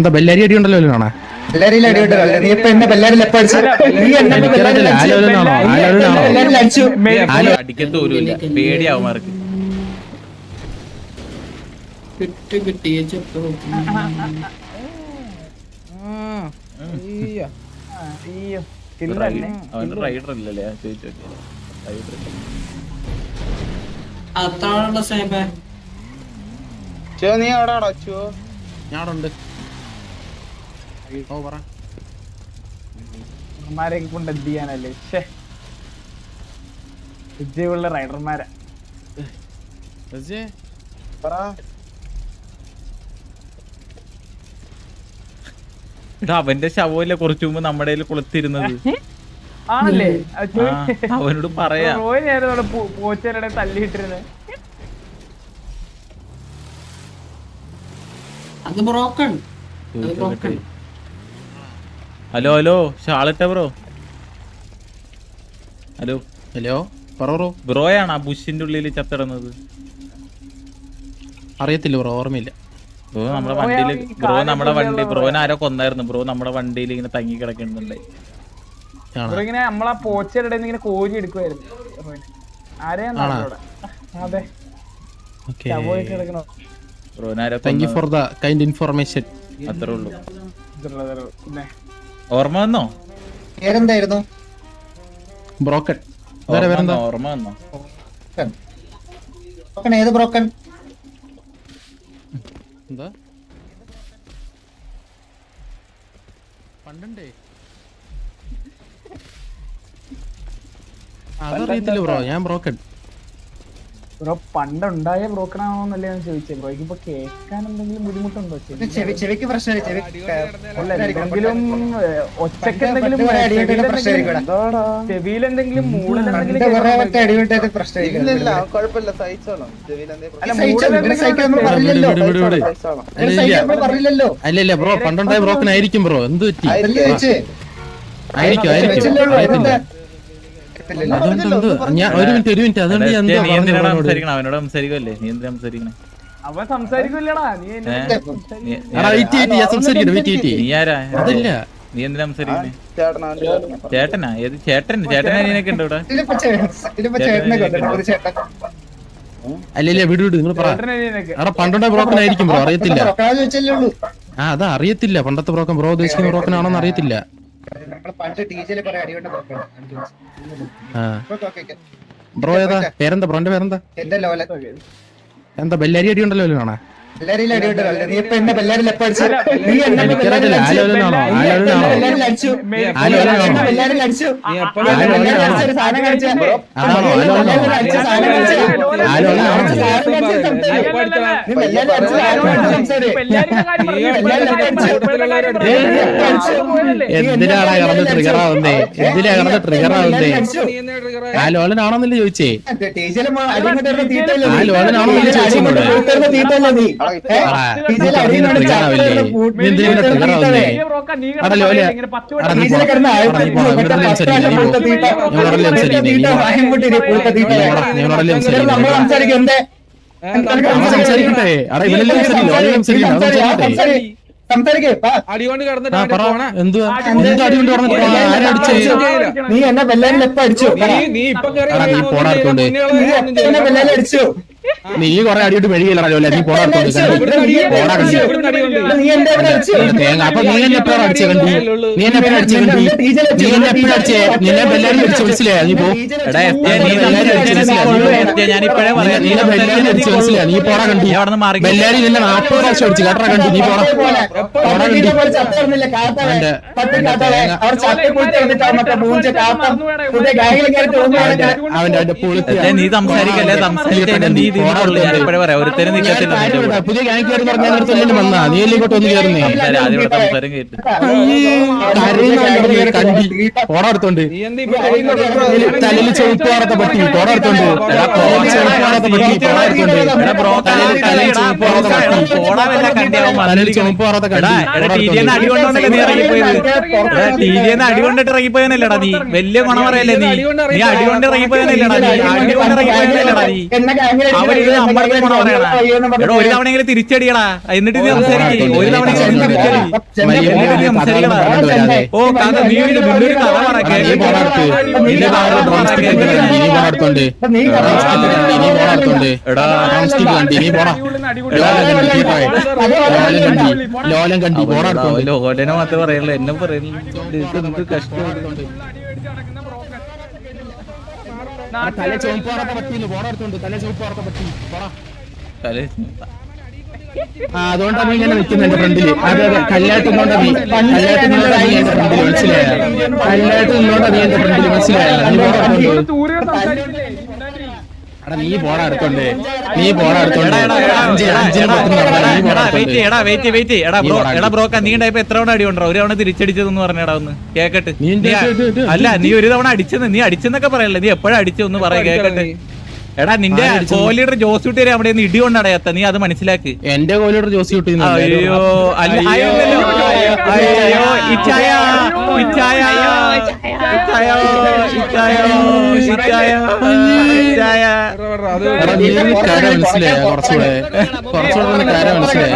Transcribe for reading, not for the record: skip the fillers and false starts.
എന്താ ബെല്ലാരി അടി ഉണ്ടല്ലോ കാണാ ബെല്ലാരിയിൽ അടിയുണ്ടല്ലോ. നീ ഇപ്പൊ എന്നെ ബെല്ലാരിൽ എപ്പോ അടിച്ചു? നീ എന്നെ ബെല്ലാരിൽ അടിച്ചു. അടിക്കത്തോലുമില്ല, പേടിയാവുമാർക്ക്. അവന് റൈഡർ ഇല്ലല്ലേ? ചോദിച്ചു നീ എവിടെ അടച്ചു? ഞാനുണ്ട്. കൊണ്ട് എന്ത് ചെയ്യാനല്ലേ? വിജയുള്ള റൈഡർമാരാ. അവന്റെ ശവല്ലേ കുറച്ചു മുമ്പ് നമ്മുടെ കൊളുത്തിരുന്നത്. ആണല്ലേ? അവനോട് പറയാ. പോച്ചരുടെ തല്ലിയിട്ടിരുന്നത്. ഹലോ ഹലോ ഷാളിട്ട ബ്രോ. ഹലോ ഹലോ പറ ബ്രോ. ബ്രോയാണ് ആ ബുഷിന്റെ ഉള്ളിൽ ചത്തിടുന്നത്. അറിയത്തില്ല ബ്രോ, ഓർമ്മയില്ല. ബ്രോ നമ്മുടെ വണ്ടിയില്, ബ്രോ നമ്മുടെ വണ്ടി, ബ്രോനെ ആരോ കൊന്നായിരുന്നു. ബ്രോ നമ്മുടെ വണ്ടിയിൽ ഇങ്ങനെ തങ്ങി കിടക്കുന്നുണ്ടായി. ഇങ്ങനെ നമ്മളാ പോച്ചരുടെ ഇങ്ങനെ കോരി എടുക്കുവായിരുന്നു. ആരെയാ? അതെ, ബ്രോനാരോ. Thank you for the kind information. അത്രേ ഉള്ളൂ. ഓർമ്മ വന്നോ? പേരെന്തായിരുന്നു? ബ്രോക്കൺ. ഓർമ്മ വന്നോ? ഏത് ബ്രോക്കൺ? എന്താ പണ്ടേ അതറിയത്തില്ല ബ്രോ, ഞാൻ ബ്രോക്കൺ. ബ്രോ പണ്ടുണ്ടായ ബ്രോക്കൺ ആണോന്നല്ലേ ഞാൻ ചോദിച്ചത്. ബ്രോയ്ക്ക് ഇപ്പൊ കേൾക്കാൻ എന്തെങ്കിലും ബുദ്ധിമുട്ടുണ്ടോ? ചെവിക്ക് പ്രശ്നമില്ല. എന്തെങ്കിലും ഒച്ചക്ക് എന്തെങ്കിലും ചെവിയിൽ എന്തെങ്കിലും മൂടലെന്തെങ്കിലും അല്ലല്ല ബ്രോ, പണ്ടുണ്ടായ ബ്രോക്കൺ ആയിരിക്കും ബ്രോ. എന്ത് പറ്റി? ആയിരിക്കും അറിയത്തില്ല. ഞാൻ ഒരു മിനിറ്റ് അതുകൊണ്ട് അവനോട് സംസാരിക്കല്ലേ? നീ എന്തിനാ സംസാരിക്കണേ? അവൻ സംസാരിക്കില്ലടാ. നീ ആരാ? അതല്ല, നീ എന്തിനാ സംസാരിക്കണേ? ചേട്ടനാ? ഏത് ചേട്ടൻ? ചേട്ടനൊക്കെ ഉണ്ട് ഇവിടെ? അല്ലല്ല വിടു നിങ്ങൾ പറ. പണ്ടുണ്ടായ ബ്രോക്കൺ ആയിരിക്കും ബ്രോ, അറിയത്തില്ല. അതാ അറിയത്തില്ല. പണ്ടത്തെ ബ്രോക്കൺ ബ്രോ ഉദ്ദേശിക്കുന്ന ബ്രോക്കൺ ആണോന്ന് അറിയത്തില്ല. ബ്രോ ഏതാ? പേരെന്താ ബ്രോന്റെ? പേരെന്താ? എന്താ ബെല്ലാരി അടി ഉണ്ടല്ലോ കാണാ? ബെല്ലാരിയിൽ അടിയുണ്ടല്ലോ. നീ ഇപ്പൊ എന്നെ ബെല്ലാരിൽ എപ്പോ അടിച്ചു? നീ എന്നെ എനിക്കറിയത്തില്ല. ആലോചനാണോ? അടിച്ചു. എന്തിനാണ് കിടന്ന് ട്രിഗറാവുന്നേ? എന്തിനാ കിടന്ന് ട്രിഗറാവുന്നേ? ആലോചനാണോന്നല്ലേ ചോദിച്ചേ? ആലോചനാണോന്നല്ലേ ചോദിച്ചേ? സംസാരിക്കട്ടെ. നീ എന്നെ ബെല്ലാരിൽ എപ്പോ അടിച്ചു? നീ പോടാർത്തോണ്ട് അടിച്ചു. നീ കൊറേ അടിയോട്ട് മെഴുകില്ലല്ലോ. നീ പോടാർത്തോണ്ട് തേങ്ങ. അപ്പൊ നീ എന്നെ എപ്പോഴാണ് അടിച്ചേ? കണ്ടി നീ എന്നെ എപ്പോഴും അടിച്ചേ? കണ്ടി നീ എന്നെ എപ്പോഴും അടിച്ചേ? നിന്നെ ബെല്ലാരി അടിച്ച് മനസ്സിലാ? നീ പോ. നീ പോടാ കണ്ടി. ബെല്ലാരി നിന്നെ 40 പ്രാവശ്യം അടിച്ചു കേട്ടാ കണ്ടി. നീ പോടാ കണ്ടി. അവന്റെ പുളിത്തി നീ സംസാരിക്കല്ലേ? നീ ഒരുത്തരം നിൽക്കത്തില്ല. പുതിയ ഗാങ് കയറി പറഞ്ഞാൽ വന്നാ നീ ഇങ്ങോട്ട് ഒന്ന് കയറുന്നേ. സംസാരം കേട്ട് കണ്ടി പോടാടുത്തോണ്ട് തലയിൽ ചെറുപ്പ് വാർത്ത പറ്റി പോടാടുത്തോണ്ട് തലയിൽ ചുമപ്പ് വാർത്ത കണ്ടി ടിവിന്ന് അടി കൊണ്ടോന്നല്ലേ നീ ഇറങ്ങിപ്പോയത്? ടിവിന്ന് അടി കൊണ്ടിട്ട് ഇറങ്ങിപ്പോയനല്ലേടാ നീ? വലിയ ഗുണം പറയല്ലേ നീ? നീ അടി കൊണ്ട് ഇറങ്ങിപ്പോയനല്ലേടാ നീ? അടി കൊണ്ട് ഇറങ്ങിപ്പോയനല്ലേടാ നീ? അവരിത് അമ്പറത്തെ ഗുണം പറയണ. എടാ ഒരു തവണയെങ്കിലും തിരിച്ചടിയടാ, എന്നിട്ട് നീ സംസാരിക്കും. ഒരു തവണയെങ്കിലും തിരിച്ചടി, എന്നിട്ട് നീ സംസാരിക്കടാ. ഓ കഥ നീ നിന്നൊരു കഥ പറ കേൾക്കട്ടെ. ലോലം കണ്ടി ലോലനെ മാത്രമേ പറയുള്ളൂ, എന്നെ പറയുള്ളൂ. കഷ്ടം. തല ചുവപ്പാറത്തെ പറ്റിയില്ല, പോടടുത്തോണ്ട് തല ചുവപ്പാറത്തെ പറ്റി അതുകൊണ്ടാണ് നീ ഇങ്ങനെ നിൽക്കുന്നത് എന്റെ ഫ്രണ്ടില്. അതെ അതെ, കല്ലാട്ടുന്നോണ്ടാ നീ, കല്ലാട്ടുന്നോണ്ടാ നീ എന്റെ ഫ്രണ്ടില്, മനസ്സിലായ? കല്ലാട്ടുന്നോണ്ടാ നീ എന്റെ ഫ്രണ്ടില്, മനസ്സിലായ? നീ പോടാ അടുത്തോണ്ട്, നീ പോടാ അടുത്തോണ്ട്. ബ്രോക്ക നീ ഉണ്ടായപ്പോ എത്ര തവണ അടി കൊണ്ടോ? ഒരു തവണ തിരിച്ചടിച്ചതെന്ന് പറഞ്ഞടാ, ഒന്ന് കേക്കട്ടെ. അല്ല നീ ഒരു തവണ അടിച്ചെന്ന്, നീ അടിച്ചെന്നൊക്കെ പറയല്ലേ, നീ എപ്പോഴും അടിച്ചൊന്ന് പറയാ കേക്കട്ടെ. എടാ നിന്റെ കോഹ്ലിയുടെ ജോസ് കുട്ടി വരെ അവിടെ നിന്ന് ഇടി കൊണ്ടടയത്ത, നീ അത് മനസ്സിലാക്ക്. എന്റെ കോഹ്ലിയുടെ ജോസ് കുട്ടി അയ്യോ അല്ല അയ്യോ അയ്യോ ഇച്ചായ ഇച്ചായ ഇച്ചായ ഇച്ചായ ഇച്ചായ കര മനസ്സിലായ? കുറച്ചുകൂടെ കര മനസ്സിലായ?